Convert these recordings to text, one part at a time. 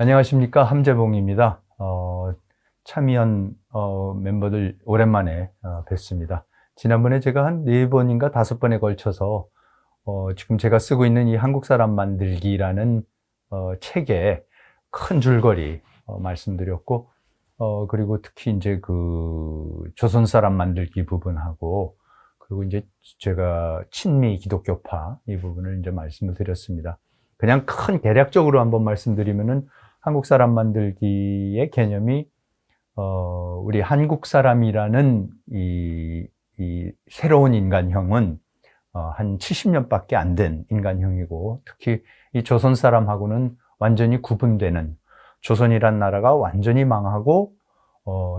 안녕하십니까. 함재봉입니다. 참여연 멤버들 오랜만에 뵙습니다. 지난번에 제가 한 4번인가 5번에 걸쳐서 지금 제가 쓰고 있는 이 한국 사람 만들기라는 책의 큰 줄거리 말씀드렸고, 그리고 특히 이제 그 조선 사람 만들기 부분하고, 그리고 이제 제가 친미 기독교파 이 부분을 이제 말씀을 드렸습니다. 그냥 큰 개략적으로 한번 말씀드리면은 한국 사람 만들기의 개념이 우리 한국 사람이라는 이 새로운 인간형은 한 70년밖에 안 된 인간형이고, 특히 이 조선 사람하고는 완전히 구분되는, 조선이란 나라가 완전히 망하고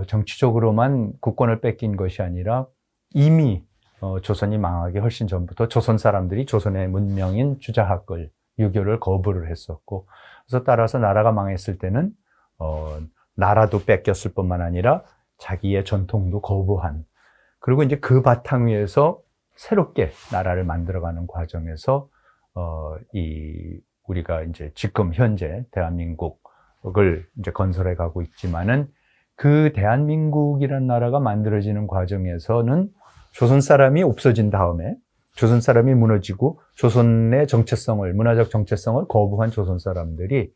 정치적으로만 국권을 뺏긴 것이 아니라 이미 조선이 망하기 훨씬 전부터 조선 사람들이 조선의 문명인 주자학을, 유교를 거부를 했었고, 그래서 따라서 나라가 망했을 때는 나라도 뺏겼을 뿐만 아니라 자기의 전통도 거부한, 그리고 이제 그 바탕 위에서 새롭게 나라를 만들어가는 과정에서 우리가 이제 지금 현재 대한민국을 이제 건설해 가고 있지만은, 그 대한민국이라는 나라가 만들어지는 과정에서는 조선 사람이 없어진 다음에, 조선 사람이 무너지고 조선의 정체성을, 문화적 정체성을 거부한 조선 사람들이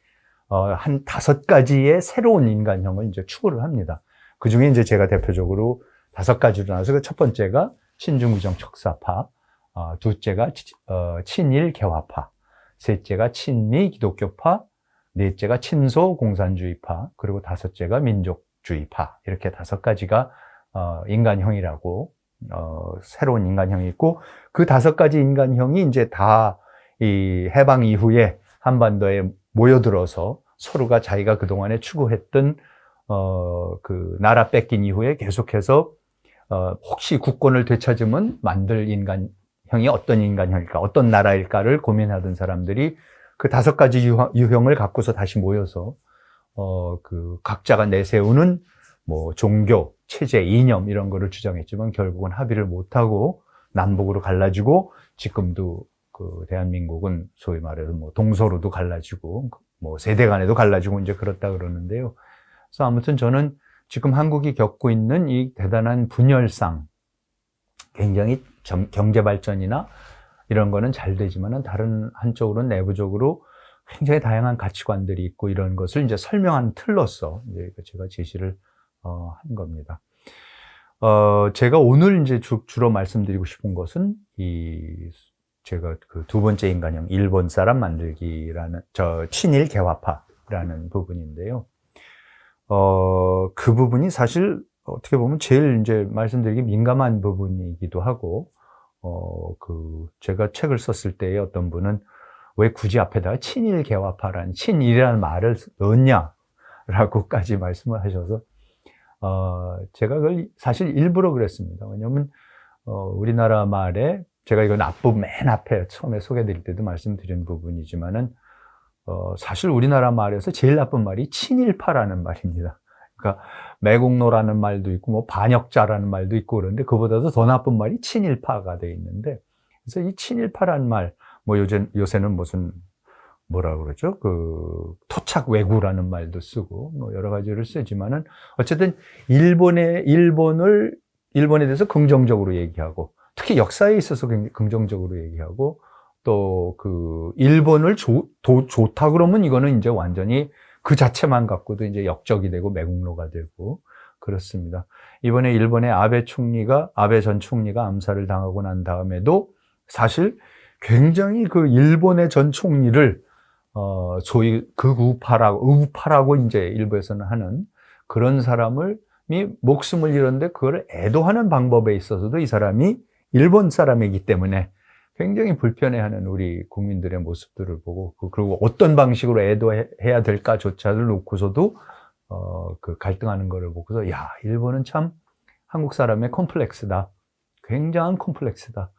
한 5가지의 새로운 인간형을 이제 추구를 합니다. 그 중에 이제 제가 대표적으로 5가지로 나눠서, 그 첫 번째가 신중의정 척사파, 둘째가 친일 개화파, 셋째가 친미 기독교파, 넷째가 친소 공산주의파, 그리고 5째가 민족주의파. 이렇게 5가지가 인간형이라고, 새로운 인간형이 있고, 그 5가지 인간형이 이제 다 이 해방 이후에 한반도에 모여들어서 서로가 자기가 그동안에 추구했던 그 나라 뺏긴 이후에 계속해서 혹시 국권을 되찾으면 만들 인간형이 어떤 인간형일까, 어떤 나라일까를 고민하던 사람들이 그 5가지 유형을 갖고서 다시 모여서 그 각자가 내세우는 뭐 종교, 체제, 이념 이런 거를 주장했지만 결국은 합의를 못하고 남북으로 갈라지고, 지금도 그 대한민국은 소위 말해서 뭐 동서로도 갈라지고 뭐 세대 간에도 갈라지고 이제 그렇다 그러는데요. 그래서 아무튼 저는 지금 한국이 겪고 있는 이 대단한 분열상, 굉장히 경제 발전이나 이런 거는 잘 되지만은 다른 한쪽으로는 내부적으로 굉장히 다양한 가치관들이 있고, 이런 것을 이제 설명한 틀로서 이제 제가 제시를 한 겁니다. 제가 오늘 이제 주로 말씀드리고 싶은 것은 제가 그 2번째 인간형, 일본 사람 만들기라는 친일 개화파라는 부분인데요. 그 부분이 사실 어떻게 보면 제일 이제 말씀드리기 민감한 부분이기도 하고, 제가 책을 썼을 때에 어떤 분은 왜 굳이 앞에다가 친일 개화파라는, 친일이라는 말을 넣었냐라고까지 말씀을 하셔서, 제가 그걸 사실 일부러 그랬습니다. 왜냐하면 우리나라 말에, 제가 이건 앞부분 맨 앞에 처음에 소개드릴 때도 말씀드린 부분이지만은, 사실 우리나라 말에서 제일 나쁜 말이 친일파라는 말입니다. 그러니까 매국노라는 말도 있고 뭐 반역자라는 말도 있고 그런데, 그보다도 더 나쁜 말이 친일파가 되어 있는데, 그래서 이 친일파라는 말, 뭐 요새는 무슨 뭐라 그러죠? 그 토착 왜구라는 말도 쓰고 뭐 여러 가지를 쓰지만은, 어쨌든 일본에 대해서 긍정적으로 얘기하고, 특히 역사에 있어서 긍정적으로 얘기하고, 또 그 일본을 좋다 그러면 이거는 이제 완전히 그 자체만 갖고도 이제 역적이 되고 매국노가 되고 그렇습니다. 이번에 일본의 아베 전 총리가 암살을 당하고 난 다음에도 사실 굉장히 그 일본의 전 총리를 소위 극우파라고 이제 일부에서는 하는 그런 사람이 목숨을 잃었는데, 그걸 애도하는 방법에 있어서도 이 사람이 일본 사람이기 때문에 굉장히 불편해하는 우리 국민들의 모습들을 보고, 그리고 어떤 방식으로 애도해야 될까조차를 놓고서도 그 갈등하는 거를 보고서, 야, 일본은 참 한국 사람의 콤플렉스다, 굉장한 콤플렉스다.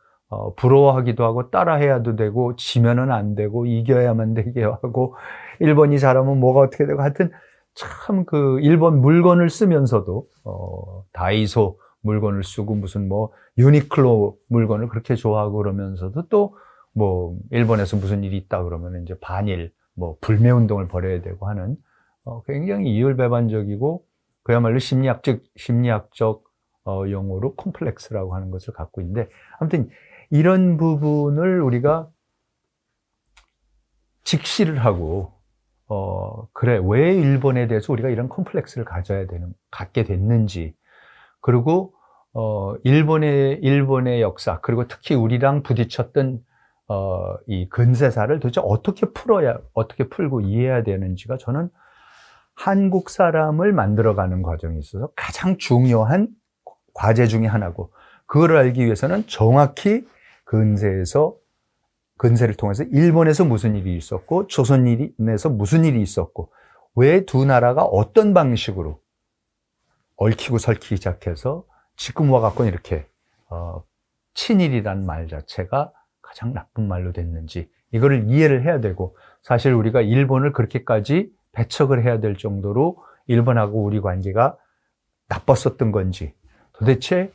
부러워하기도 하고 따라해야도 되고, 지면은 안 되고, 이겨야만 되게 하고, 일본이 잘하면 뭐가 어떻게 되고, 하여튼 참 그 일본 물건을 쓰면서도 다이소 물건을 쓰고 무슨 뭐 유니클로 물건을 그렇게 좋아하고, 그러면서도 또 뭐 일본에서 무슨 일이 있다 그러면 이제 반일, 뭐 불매 운동을 벌여야 되고 하는 굉장히 이율배반적이고 그야말로 심리학적 용어로 콤플렉스라고 하는 것을 갖고 있는데, 아무튼 이런 부분을 우리가 직시를 하고 그래, 왜 일본에 대해서 우리가 이런 콤플렉스를 갖게 됐는지, 그리고 일본의 역사, 그리고 특히 우리랑 부딪혔던 이 근세사를 도대체 어떻게 풀고 이해해야 되는지가 저는 한국 사람을 만들어가는 과정에 있어서 가장 중요한 과제 중에 하나고, 그걸 알기 위해서는 정확히 근세를 통해서 일본에서 무슨 일이 있었고 조선에서 무슨 일이 있었고, 왜 두 나라가 어떤 방식으로 얽히고 설키기 시작해서 지금 와갖고 이렇게 친일이라는 말 자체가 가장 나쁜 말로 됐는지, 이거를 이해를 해야 되고, 사실 우리가 일본을 그렇게까지 배척을 해야 될 정도로 일본하고 우리 관계가 나빴었던 건지, 도대체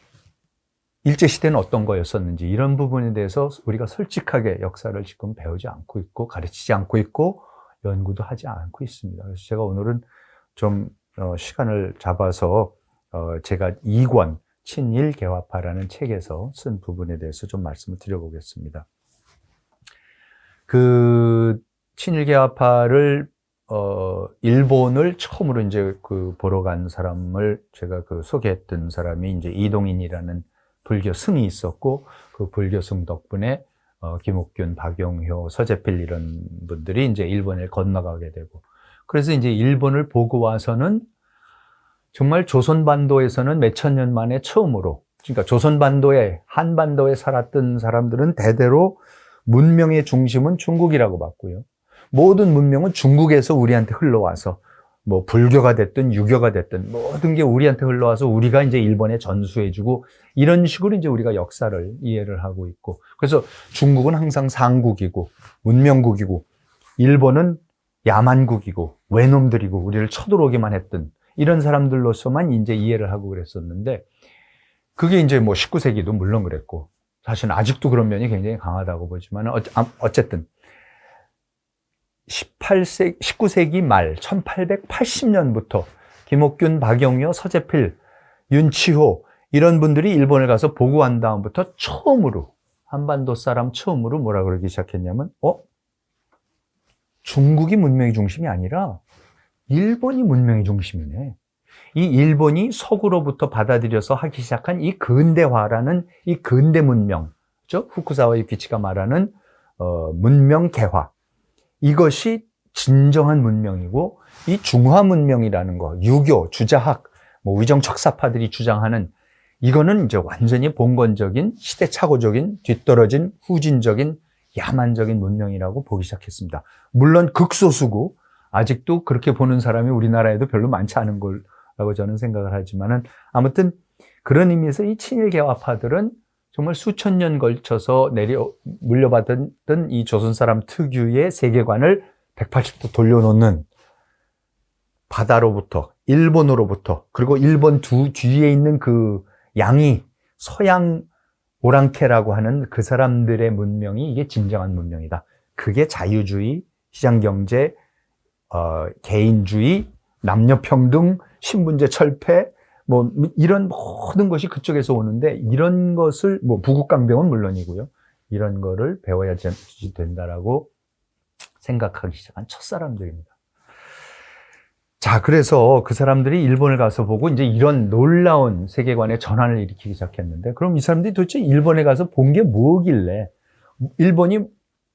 일제시대는 어떤 거였었는지, 이런 부분에 대해서 우리가 솔직하게 역사를 지금 배우지 않고 있고 가르치지 않고 있고 연구도 하지 않고 있습니다. 그래서 제가 오늘은 좀 시간을 잡아서 제가 2권 친일개화파라는 책에서 쓴 부분에 대해서 좀 말씀을 드려보겠습니다. 그 친일개화파를 일본을 처음으로 이제 보러 간 사람을 제가 소개했던 사람이 이제 이동인이라는 불교 승이 있었고, 그 불교 승 덕분에 김옥균, 박용효, 서재필 이런 분들이 이제 일본을 건너가게 되고, 그래서 이제 일본을 보고 와서는 정말 조선반도에서는 몇천 년 만에 처음으로, 그러니까 한반도에 살았던 사람들은 대대로 문명의 중심은 중국이라고 봤고요. 모든 문명은 중국에서 우리한테 흘러와서 뭐 불교가 됐든 유교가 됐든 모든 게 우리한테 흘러와서 우리가 이제 일본에 전수해주고, 이런 식으로 이제 우리가 역사를 이해를 하고 있고, 그래서 중국은 항상 상국이고 문명국이고 일본은 야만국이고 외놈들이고 우리를 쳐들어오기만 했던 이런 사람들로서만 이제 이해를 하고 그랬었는데, 그게 이제 뭐 19세기도 물론 그랬고, 사실은 아직도 그런 면이 굉장히 강하다고 보지만, 어쨌든 19세기 말 1880년부터 김옥균, 박용효, 서재필, 윤치호 이런 분들이 일본을 가서 보고한 다음부터 처음으로, 한반도 사람 처음으로 뭐라 그러기 시작했냐면, 중국이 문명의 중심이 아니라 일본이 문명의 중심이네. 이 일본이 서구로부터 받아들여서 하기 시작한 이 근대화라는 이 근대 문명, 그렇죠? 후쿠사와 유키치가 말하는 문명 개화, 이것이 진정한 문명이고, 이 중화 문명이라는 거, 유교, 주자학, 뭐 위정척사파들이 주장하는, 이거는 이제 완전히 봉건적인, 시대착오적인, 뒤떨어진, 후진적인, 야만적인 문명이라고 보기 시작했습니다. 물론 극소수고 아직도 그렇게 보는 사람이 우리나라에도 별로 많지 않은 거라고 저는 생각을 하지만은, 아무튼 그런 의미에서 이 친일개화파들은 정말 수천 년 걸쳐서 물려받았던 이 조선 사람 특유의 세계관을 180도 돌려놓는, 바다로부터, 일본으로부터, 그리고 일본 뒤에 있는 그 양이 서양 오랑캐라고 하는 그 사람들의 문명이 이게 진정한 문명이다. 그게 자유주의, 시장경제, 개인주의, 남녀평등, 신분제 철폐, 뭐 이런 모든 것이 그쪽에서 오는데, 이런 것을 뭐 부국강병은 물론이고요, 이런 거를 배워야 된다라고 생각하기 시작한 첫사람들입니다. 자, 그래서 그 사람들이 일본을 가서 보고 이제 이런 놀라운 세계관의 전환을 일으키기 시작했는데, 그럼 이 사람들이 도대체 일본에 가서 본 게 뭐길래, 일본이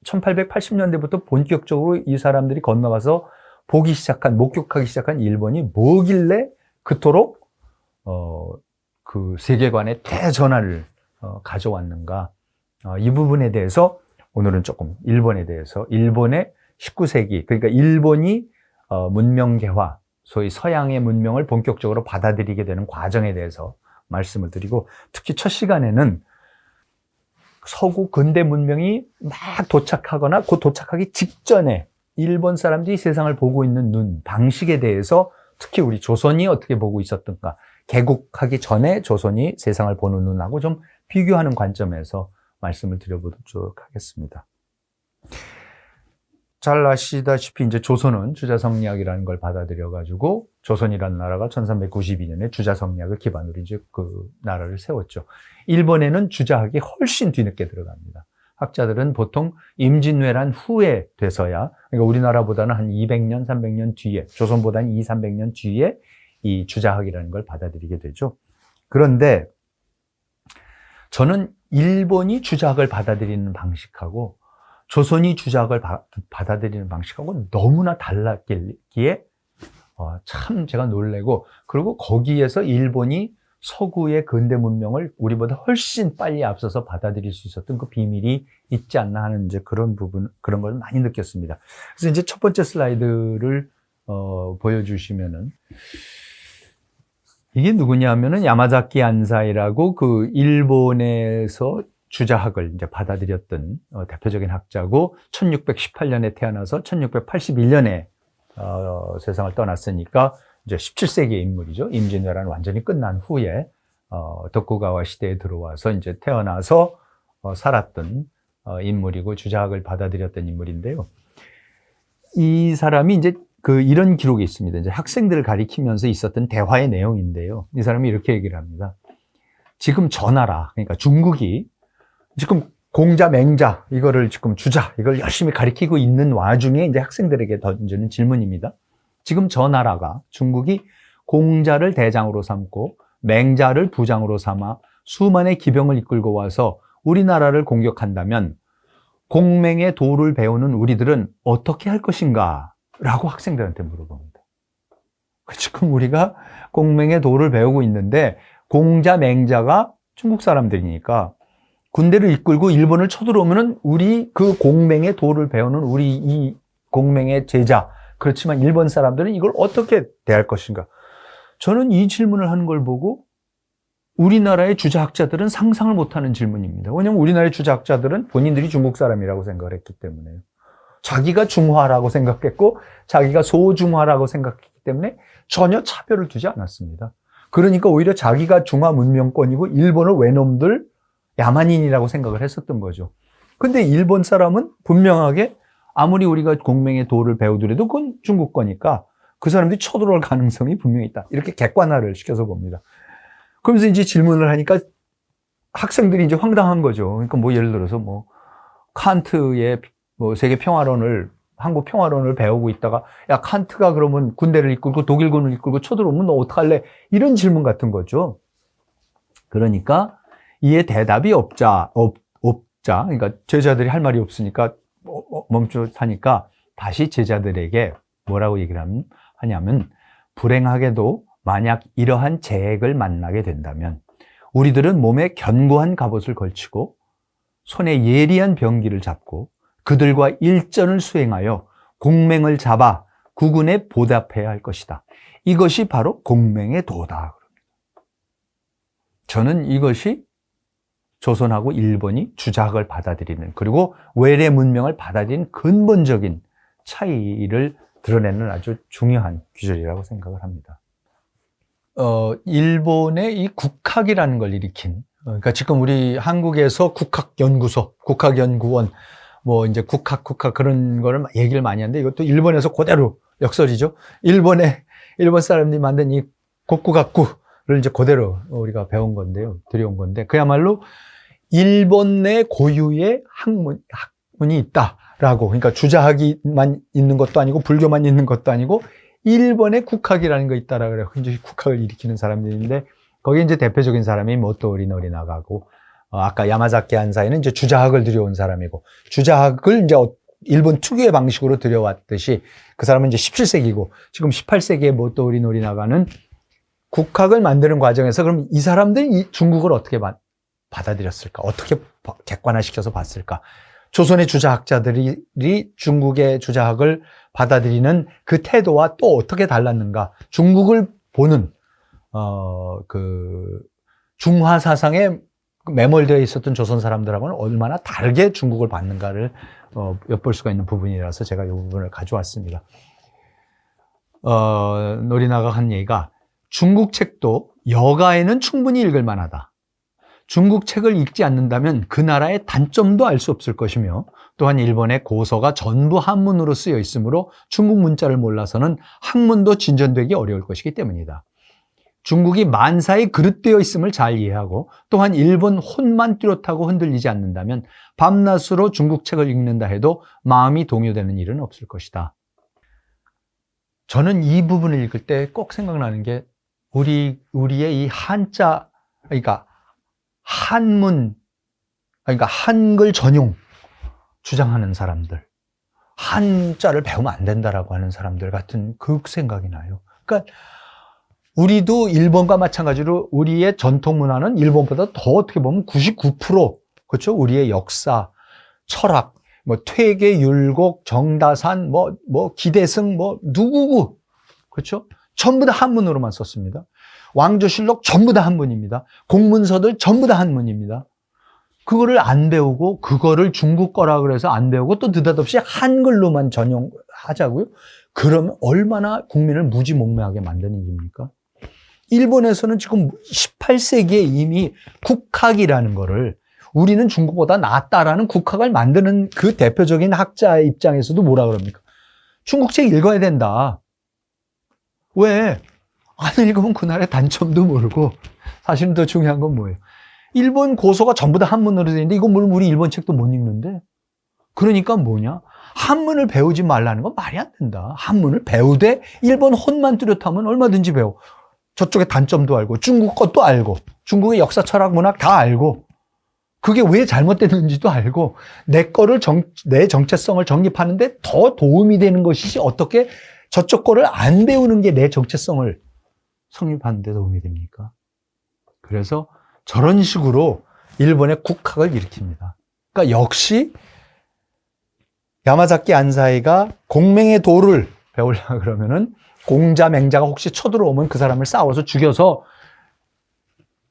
1880년대부터 본격적으로 이 사람들이 건너가서 목격하기 시작한 일본이 뭐길래 그토록 그 세계관의 대전환을 가져왔는가, 이 부분에 대해서 오늘은 조금 일본의 19세기, 그러니까 일본이 문명 개화, 소위 서양의 문명을 본격적으로 받아들이게 되는 과정에 대해서 말씀을 드리고, 특히 첫 시간에는 서구 근대 문명이 막 도착하거나 곧 도착하기 직전에 일본 사람들이 세상을 보고 있는 눈, 방식에 대해서, 특히 우리 조선이 어떻게 보고 있었던가, 개국하기 전에 조선이 세상을 보는 눈하고 좀 비교하는 관점에서 말씀을 드려보도록 하겠습니다. 잘 아시다시피 이제 조선은 주자성리학이라는 걸 받아들여가지고 조선이라는 나라가 1392년에 주자성리학을 기반으로 이제 그 나라를 세웠죠. 일본에는 주자학이 훨씬 뒤늦게 들어갑니다. 학자들은 보통 임진왜란 후에 돼서야, 그러니까 우리나라보다는 한 200년, 300년 뒤에, 조선보다는 2, 300년 뒤에 이 주자학이라는 걸 받아들이게 되죠. 그런데 저는 일본이 주자학을 받아들이는 방식하고 조선이 주자학을 받아들이는 방식하고 너무나 달랐기에 참 제가 놀래고, 그리고 거기에서 일본이 서구의 근대 문명을 우리보다 훨씬 빨리 앞서서 받아들일 수 있었던 그 비밀이 있지 않나 하는 이제 그런 그런 걸 많이 느꼈습니다. 그래서 이제 첫 번째 슬라이드를 보여주시면은, 이게 누구냐면은 야마자키 안사이라고 그 일본에서 주자학을 이제 받아들였던 대표적인 학자고, 1618년에 태어나서 1681년에 세상을 떠났으니까 이제 17세기의 인물이죠. 임진왜란 완전히 끝난 후에 도쿠가와 시대에 들어와서 이제 태어나서 살았던 인물이고 주자학을 받아들였던 인물인데요. 이 사람이 이제 이런 기록이 있습니다. 이제 학생들을 가리키면서 있었던 대화의 내용인데요. 이 사람이 이렇게 얘기를 합니다. 지금 저 나라, 그러니까 중국이 지금 공자, 맹자, 이거를 지금 주자, 이걸 열심히 가리키고 있는 와중에 이제 학생들에게 던지는 질문입니다. 지금 저 나라가, 중국이 공자를 대장으로 삼고 맹자를 부장으로 삼아 수만의 기병을 이끌고 와서 우리나라를 공격한다면 공맹의 도를 배우는 우리들은 어떻게 할 것인가? 라고 학생들한테 물어봅니다. 지금 우리가 공맹의 도를 배우고 있는데 공자, 맹자가 중국 사람들이니까 군대를 이끌고 일본을 쳐들어오면은 우리 그 공맹의 도를 배우는 우리 이 공맹의 제자, 그렇지만 일본 사람들은 이걸 어떻게 대할 것인가? 저는 이 질문을 하는 걸 보고 우리나라의 주자학자들은 상상을 못하는 질문입니다. 왜냐하면 우리나라의 주자학자들은 본인들이 중국 사람이라고 생각을 했기 때문에요. 자기가 중화라고 생각했고 자기가 소중화라고 생각했기 때문에 전혀 차별을 두지 않았습니다. 그러니까 오히려 자기가 중화 문명권이고 일본을 외놈들, 야만인이라고 생각을 했었던 거죠. 근데 일본 사람은 분명하게 아무리 우리가 공맹의 도를 배우더라도 그건 중국 거니까 그 사람들이 쳐들어올 가능성이 분명히 있다. 이렇게 객관화를 시켜서 봅니다. 그러면서 이제 질문을 하니까 학생들이 이제 황당한 거죠. 그러니까 뭐 예를 들어서 뭐 칸트의 뭐 세계 평화론을, 한국 평화론을 배우고 있다가 야, 칸트가 그러면 군대를 이끌고 독일군을 이끌고 쳐들어오면 너 어떡할래? 이런 질문 같은 거죠. 그러니까 이에 대답이 없자, 그러니까 제자들이 할 말이 없으니까 멈칫하니까 다시 제자들에게 뭐라고 얘기를 하냐면, 불행하게도 만약 이러한 재액을 만나게 된다면 우리들은 몸에 견고한 갑옷을 걸치고 손에 예리한 병기를 잡고 그들과 일전을 수행하여 공맹을 잡아 국군에 보답해야 할 것이다. 이것이 바로 공맹의 도다. 저는 이것이 조선하고 일본이 주자학을 받아들이는, 그리고 외래 문명을 받아들이는 근본적인 차이를 드러내는 아주 중요한 규절이라고 생각을 합니다. 일본의 이 국학이라는 걸 일으킨, 그러니까 지금 우리 한국에서 국학연구소, 국학연구원, 뭐 이제 국학 그런 거를 얘기를 많이 하는데 이것도 일본에서 그대로 역설이죠. 일본 사람들이 만든 이 곡구각구를 이제 그대로 우리가 배운 건데요. 들여온 건데, 그야말로 일본 내 고유의 학문이 있다라고, 그러니까 주자학이만 있는 것도 아니고 불교만 있는 것도 아니고 일본의 국학이라는 거 있다라고 그래요. 이제 국학을 일으키는 사람들인데 거기에 이제 대표적인 사람이 모토리 노리나가고, 아까 야마자키 안사이는 이제 주자학을 들여온 사람이고, 주자학을 이제 일본 특유의 방식으로 들여왔듯이 그 사람은 이제 17세기고 지금 18세기에 모토리 노리나가는 국학을 만드는 과정에서 그럼 이 사람들이 중국을 어떻게 받아들였을까? 어떻게 객관화시켜서 봤을까? 조선의 주자학자들이 중국의 주자학을 받아들이는 그 태도와 또 어떻게 달랐는가? 중국을 보는 그 중화 사상에 매몰되어 있었던 조선 사람들하고는 얼마나 다르게 중국을 봤는가를 엿볼 수가 있는 부분이라서 제가 이 부분을 가져왔습니다. 노리나가 한 얘기가, 중국 책도 여가에는 충분히 읽을 만하다. 중국 책을 읽지 않는다면 그 나라의 단점도 알 수 없을 것이며 또한 일본의 고서가 전부 한문으로 쓰여 있으므로 중국 문자를 몰라서는 학문도 진전되기 어려울 것이기 때문이다. 중국이 만사에 그릇되어 있음을 잘 이해하고 또한 일본 혼만 뚜렷하고 흔들리지 않는다면 밤낮으로 중국 책을 읽는다 해도 마음이 동요되는 일은 없을 것이다. 저는 이 부분을 읽을 때 꼭 생각나는 게 우리의 이 한자, 그러니까 한문, 그러니까 한글 전용 주장하는 사람들, 한자를 배우면 안 된다라고 하는 사람들 같은 그 생각이 나요. 그러니까 우리도 일본과 마찬가지로 우리의 전통 문화는 일본보다 더 어떻게 보면 99% 그렇죠? 우리의 역사, 철학, 뭐 퇴계, 율곡, 정다산, 뭐 기대승, 누구고 그렇죠? 전부 다 한문으로만 썼습니다. 왕조실록 전부 다 한문입니다. 공문서들 전부 다 한문입니다. 그거를 안 배우고 그거를 중국 거라 그래서 안 배우고 또 느닷없이 한글로만 전용하자고요? 그러면 얼마나 국민을 무지몽매하게 만드는 일입니까? 일본에서는 지금 18세기에 이미 국학이라는 거를 우리는 중국보다 낫다라는 국학을 만드는 그 대표적인 학자의 입장에서도 뭐라 그럽니까? 중국책 읽어야 된다. 왜? 안 읽으면 그날의 단점도 모르고 사실은 더 중요한 건 뭐예요? 일본 고서가 전부 다 한문으로 되어 있는데 이건 물론 우리 일본 책도 못 읽는데 그러니까 뭐냐? 한문을 배우지 말라는 건 말이 안 된다. 한문을 배우되 일본 혼만 뚜렷하면 얼마든지 배워. 저쪽의 단점도 알고 중국 것도 알고 중국의 역사, 철학, 문학 다 알고 그게 왜 잘못됐는지도 알고 내 정체성을 정립하는데 더 도움이 되는 것이지 어떻게 저쪽 거를 안 배우는 게 내 정체성을 성립하는 데 도움이 됩니까? 그래서 저런 식으로 일본의 국학을 일으킵니다. 그러니까 역시 야마자키 안사이가 공맹의 도를 배우려고 그러면은 공자, 맹자가 혹시 쳐들어오면 그 사람을 싸워서 죽여서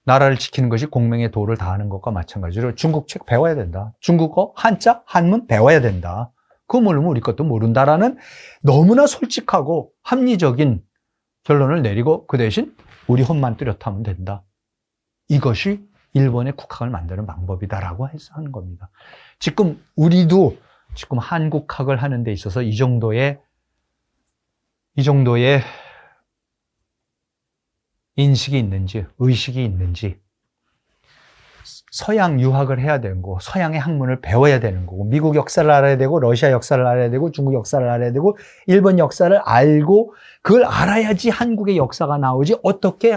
나라를 지키는 것이 공맹의 도를 다하는 것과 마찬가지로 중국 책 배워야 된다. 중국어, 한자, 한문 배워야 된다. 그거 모르면 우리 것도 모른다라는 너무나 솔직하고 합리적인 결론을 내리고 그 대신 우리 혼만 뚜렷하면 된다. 이것이 일본의 국학을 만드는 방법이다라고 해서 하는 겁니다. 지금 우리도 지금 한국학을 하는 데 있어서 이 정도의 인식이 있는지, 의식이 있는지, 서양 유학을 해야 되는 거고, 서양의 학문을 배워야 되는 거고, 미국 역사를 알아야 되고, 러시아 역사를 알아야 되고, 중국 역사를 알아야 되고, 일본 역사를 알고, 그걸 알아야지 한국의 역사가 나오지, 어떻게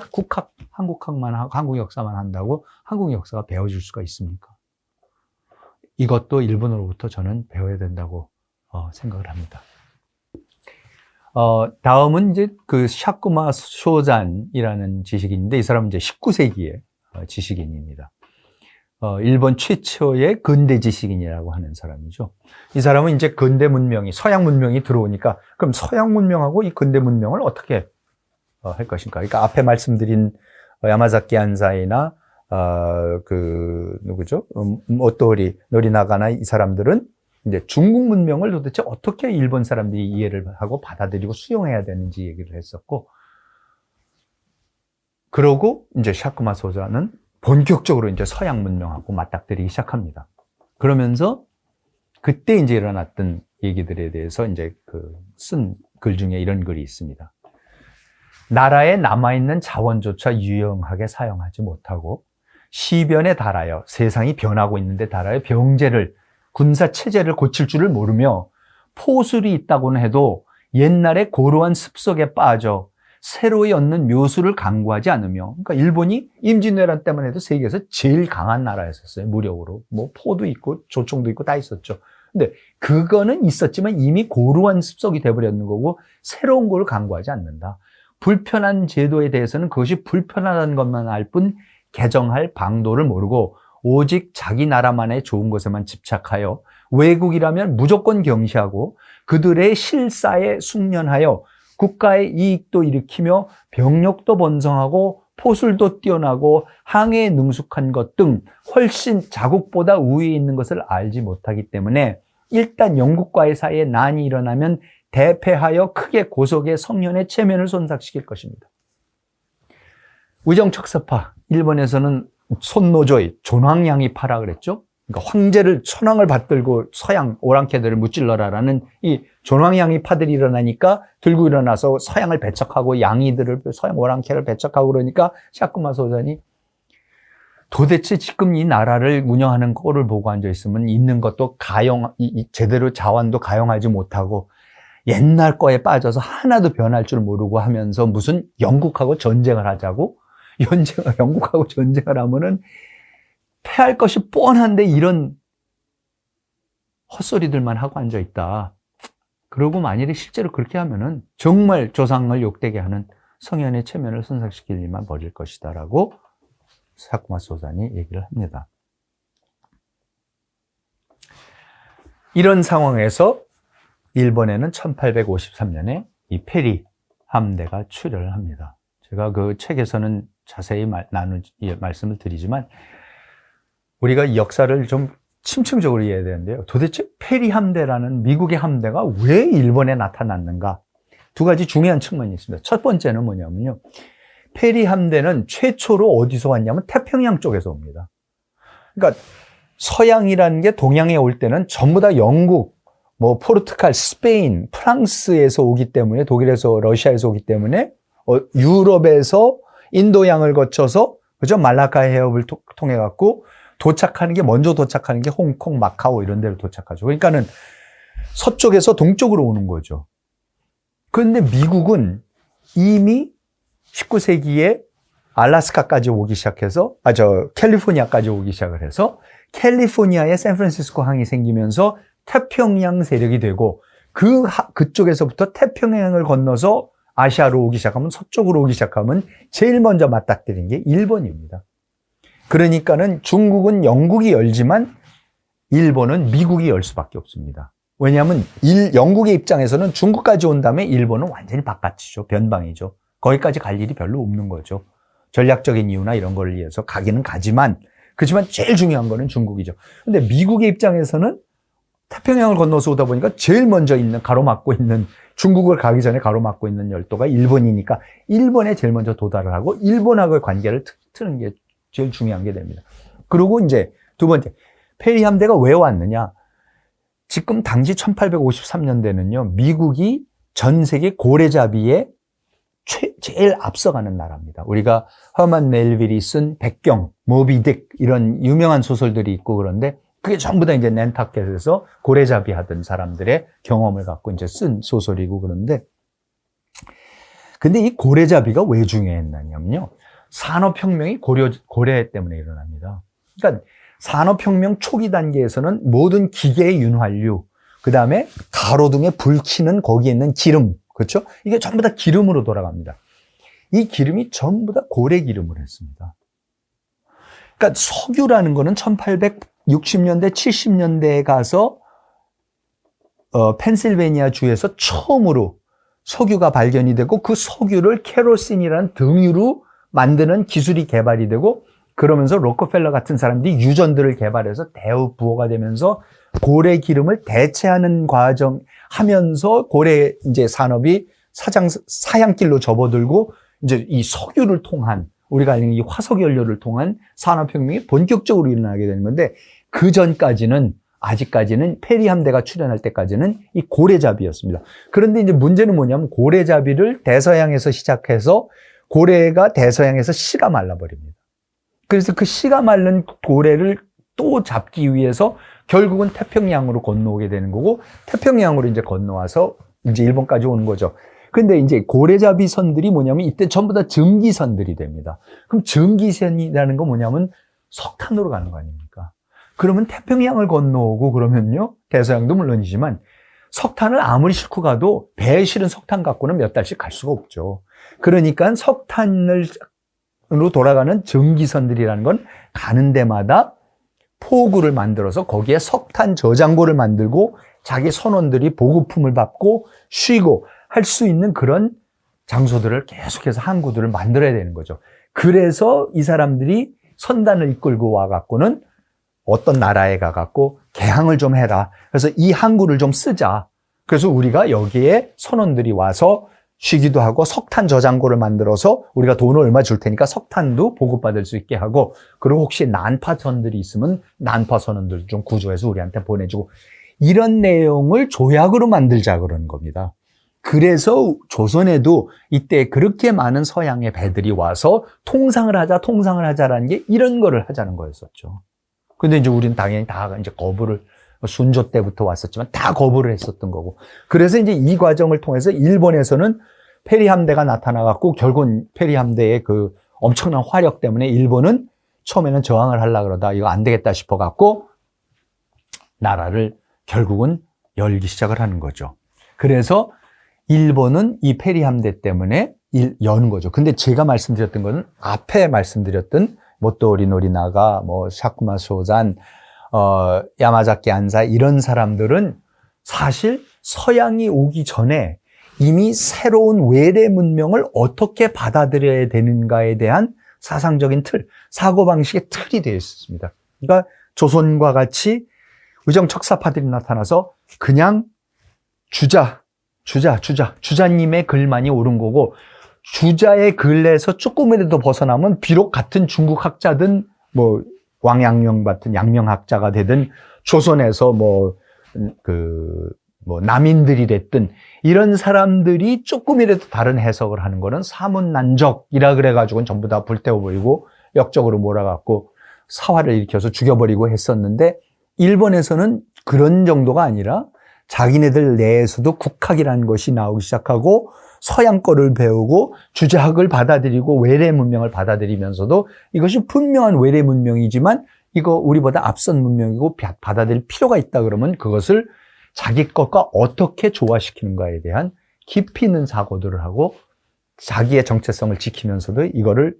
한국학만 하고, 한국 역사만 한다고 한국 역사가 배워질 수가 있습니까? 이것도 일본으로부터 저는 배워야 된다고 생각을 합니다. 다음은 이제 그 샤쿠마 쇼잔이라는 지식인인데 이 사람은 이제 19세기의 지식인입니다. 일본 최초의 근대 지식인이라고 하는 사람이죠. 이 사람은 이제 근대 문명이, 서양 문명이 들어오니까 그럼 서양 문명하고 이 근대 문명을 어떻게 할 것인가? 그러니까 앞에 말씀드린 야마자키 안사이나 누구죠? 오토리, 노리나가나 이 사람들은 이제 중국 문명을 도대체 어떻게 일본 사람들이 이해를 하고 받아들이고 수용해야 되는지 얘기를 했었고, 그러고 이제 샤쿠마 소자는 본격적으로 이제 서양 문명하고 맞닥뜨리기 시작합니다. 그러면서 그때 이제 일어났던 얘기들에 대해서 이제 쓴 글 중에 이런 글이 있습니다. 나라에 남아있는 자원조차 유용하게 사용하지 못하고 시변에 달하여 세상이 변하고 있는데 달하여 병제를 군사 체제를 고칠 줄을 모르며 포술이 있다고는 해도 옛날의 고루한 습속에 빠져 새로이 얻는 묘수를 강구하지 않으며, 그러니까 일본이 임진왜란 때만 해도 세계에서 제일 강한 나라였었어요. 무력으로. 뭐 포도 있고 조총도 있고 다 있었죠. 근데 그거는 있었지만 이미 고루한 습속이 돼버렸는 거고 새로운 거를 강구하지 않는다. 불편한 제도에 대해서는 그것이 불편하다는 것만 알 뿐 개정할 방도를 모르고 오직 자기 나라만의 좋은 것에만 집착하여 외국이라면 무조건 경시하고 그들의 실사에 숙련하여 국가의 이익도 일으키며 병력도 번성하고 포술도 뛰어나고 항해에 능숙한 것 등 훨씬 자국보다 우위에 있는 것을 알지 못하기 때문에 일단 영국과의 사이에 난이 일어나면 대패하여 크게 고속의 성년의 체면을 손상시킬 것입니다. 의정척사파, 일본에서는 손노조이, 존왕양이파라 그랬죠. 그러니까 황제를 천황을 받들고 서양 오랑캐들을 무찔러라라는 이 존왕양이파들이 일어나니까 들고 일어나서 서양을 배척하고 양이들을 서양 오랑캐를 배척하고 그러니까 샤크마 소산이 도대체 지금 이 나라를 운영하는 꼴을 보고 앉아 있으면 있는 것도 제대로 자원도 가용하지 못하고 옛날 거에 빠져서 하나도 변할 줄 모르고 하면서 무슨 영국하고 전쟁을 하자고 영국하고 전쟁을 하면은 패할 것이 뻔한데 이런 헛소리들만 하고 앉아 있다. 그러고 만일에 실제로 그렇게 하면은 정말 조상을 욕되게 하는 성현의 체면을 손상시킬 일만 벌일 것이다라고 사쿠마 소산이 얘기를 합니다. 이런 상황에서 일본에는 1853년에 이 페리 함대가 출현을 합니다. 제가 그 책에서는 자세히 말씀을 드리지만 우리가 역사를 좀 심층적으로 이해해야 되는데요. 도대체 페리 함대라는 미국의 함대가 왜 일본에 나타났는가? 두 가지 중요한 측면이 있습니다. 첫 번째는 뭐냐면요. 페리 함대는 최초로 어디서 왔냐면 태평양 쪽에서 옵니다. 그러니까 서양이라는 게 동양에 올 때는 전부 다 영국, 포르투갈, 스페인, 프랑스에서 오기 때문에 독일에서 러시아에서 오기 때문에 유럽에서 인도양을 거쳐서 그죠? 말라카 해협을 통해 갖고 먼저 도착하는 게 홍콩, 마카오 이런 데로 도착하죠. 그러니까는 서쪽에서 동쪽으로 오는 거죠. 그런데 미국은 이미 19세기에 알래스카까지 오기 시작해서, 캘리포니아까지 오기 시작을 해서 캘리포니아에 샌프란시스코 항이 생기면서 태평양 세력이 되고 그쪽에서부터 태평양을 건너서 아시아로 오기 시작하면 서쪽으로 오기 시작하면 제일 먼저 맞닥뜨린 게 일본입니다. 그러니까는 중국은 영국이 열지만 일본은 미국이 열 수밖에 없습니다. 왜냐하면 영국의 입장에서는 중국까지 온 다음에 일본은 완전히 바깥이죠. 변방이죠. 거기까지 갈 일이 별로 없는 거죠. 전략적인 이유나 이런 걸 위해서 가기는 가지만 그렇지만 제일 중요한 거는 중국이죠. 근데 미국의 입장에서는 태평양을 건너서 오다 보니까 제일 먼저 가로막고 있는 중국을 가기 전에 가로막고 있는 열도가 일본이니까 일본에 제일 먼저 도달을 하고 일본하고의 관계를 트는 게 제일 중요한 게 됩니다. 그리고 이제 두 번째, 페리 함대가 왜 왔느냐? 지금 당시 1853년대는요, 미국이 전 세계 고래잡이에 제일 앞서가는 나라입니다. 우리가 허먼 멜빌이 쓴 백경, 모비딕 이런 유명한 소설들이 있고 그런데 그게 전부 다 이제 낸타켓에서 고래잡이 하던 사람들의 경험을 갖고 이제 쓴 소설이고 그런데 근데 이 고래잡이가 왜 중요했냐면요. 산업혁명이 고래 때문에 일어납니다. 그러니까 산업혁명 초기 단계에서는 모든 기계의 윤활유, 그 다음에 가로등에 불 켜는 거기에 있는 기름, 그렇죠? 이게 전부 다 기름으로 돌아갑니다. 이 기름이 전부 다 고래 기름을 했습니다. 그러니까 석유라는 거는 1860년대, 70년대에 가서 펜실베니아 주에서 처음으로 석유가 발견이 되고 그 석유를 케로신이라는 등유로 만드는 기술이 개발이 되고 그러면서 로커펠러 같은 사람들이 유전들을 개발해서 대우 부호가 되면서 고래 기름을 대체하는 과정 하면서 고래 이제 산업이 사양길로 접어들고 이제 이 석유를 통한 우리가 알는 이 화석 연료를 통한 산업혁명이 본격적으로 일어나게 되는 건데 그 전까지는 아직까지는 페리 함대가 출현할 때까지는 이 고래잡이였습니다. 그런데 이제 문제는 뭐냐면 고래잡이를 대서양에서 시작해서 고래가 대서양에서 씨가 말라버립니다. 그래서 그 씨가 마른 고래를 또 잡기 위해서 결국은 태평양으로 건너오게 되는 거고 태평양으로 이제 건너와서 이제 일본까지 오는 거죠. 근데 이제 고래잡이 선들이 뭐냐면 이때 전부 다 증기선들이 됩니다. 그럼 증기선이라는 거 뭐냐면 석탄으로 가는 거 아닙니까? 그러면 태평양을 건너오고 그러면요. 대서양도 물론이지만 석탄을 아무리 싣고 가도 배에 실은 석탄 갖고는 몇 달씩 갈 수가 없죠. 그러니까 석탄으로 돌아가는 증기선들이라는 건 가는 데마다 포구를 만들어서 거기에 석탄 저장고를 만들고 자기 선원들이 보급품을 받고 쉬고 할 수 있는 그런 장소들을 계속해서 항구들을 만들어야 되는 거죠. 그래서 이 사람들이 선단을 이끌고 와갖고는 어떤 나라에 가갖고 개항을 좀 해라. 그래서 이 항구를 좀 쓰자. 그래서 우리가 여기에 선원들이 와서 쉬기도 하고 석탄 저장고를 만들어서 우리가 돈을 얼마 줄 테니까 석탄도 보급받을 수 있게 하고, 그리고 혹시 난파선들이 있으면 난파선원들 좀 구조해서 우리한테 보내주고, 이런 내용을 조약으로 만들자 그러는 겁니다. 그래서 조선에도 이때 그렇게 많은 서양의 배들이 와서 통상을 하자라는 게 이런 거를 하자는 거였었죠. 근데 이제 우리는 당연히 다 이제 거부를, 순조 때부터 왔었지만 다 거부를 했었던 거고. 그래서 이제 이 과정을 통해서 일본에서는 페리 함대가 나타나갖고 결국은 페리 함대의 그 엄청난 화력 때문에 일본은 처음에는 저항을 하려고 그러다 이거 안 되겠다 싶어갖고 나라를 결국은 열기 시작을 하는 거죠. 그래서 일본은 이 페리 함대 때문에 여는 거죠. 근데 제가 말씀드렸던 거는 앞에 말씀드렸던 모토리 노리나가, 샤쿠마 소잔, 야마자키 안사 이런 사람들은 사실 서양이 오기 전에 이미 새로운 외래 문명을 어떻게 받아들여야 되는가에 대한 사상적인 틀, 사고방식의 틀이 되어 있었습니다. 그러니까 조선과 같이 의정척사파들이 나타나서 그냥 주자님의 글만이 옳은 거고, 주자의 글에서 조금이라도 벗어나면 비록 같은 중국 학자든 왕양명 같은 양명학자가 되든 조선에서 남인들이 됐든 이런 사람들이 조금이라도 다른 해석을 하는 거는 사문난적이라 그래가지고 전부 다 불태워버리고 역적으로 몰아갖고 사화를 일으켜서 죽여버리고 했었는데, 일본에서는 그런 정도가 아니라 자기네들 내에서도 국학이라는 것이 나오기 시작하고 서양 거를 배우고 주자학을 받아들이고 외래 문명을 받아들이면서도 이것이 분명한 외래 문명이지만 이거 우리보다 앞선 문명이고 받아들일 필요가 있다 그러면 그것을 자기 것과 어떻게 조화시키는가에 대한 깊이 있는 사고들을 하고 자기의 정체성을 지키면서도 이거를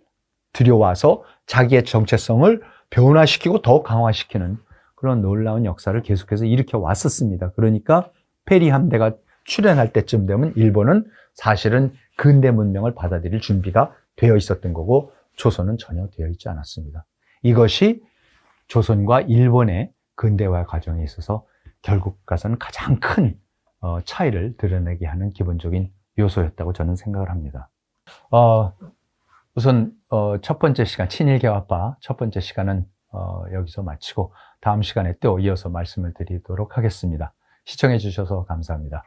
들여와서 자기의 정체성을 변화시키고 더욱 강화시키는 그런 놀라운 역사를 계속해서 일으켜 왔었습니다. 그러니까 페리 함대가 출현할 때쯤 되면 일본은 사실은 근대 문명을 받아들일 준비가 되어 있었던 거고 조선은 전혀 되어 있지 않았습니다. 이것이 조선과 일본의 근대화 과정에 있어서 결국 가서는 가장 큰 차이를 드러내게 하는 기본적인 요소였다고 저는 생각을 합니다. 우선 첫 번째 시간, 친일개화파 첫 번째 시간은 여기서 마치고 다음 시간에 또 이어서 말씀을 드리도록 하겠습니다. 시청해 주셔서 감사합니다.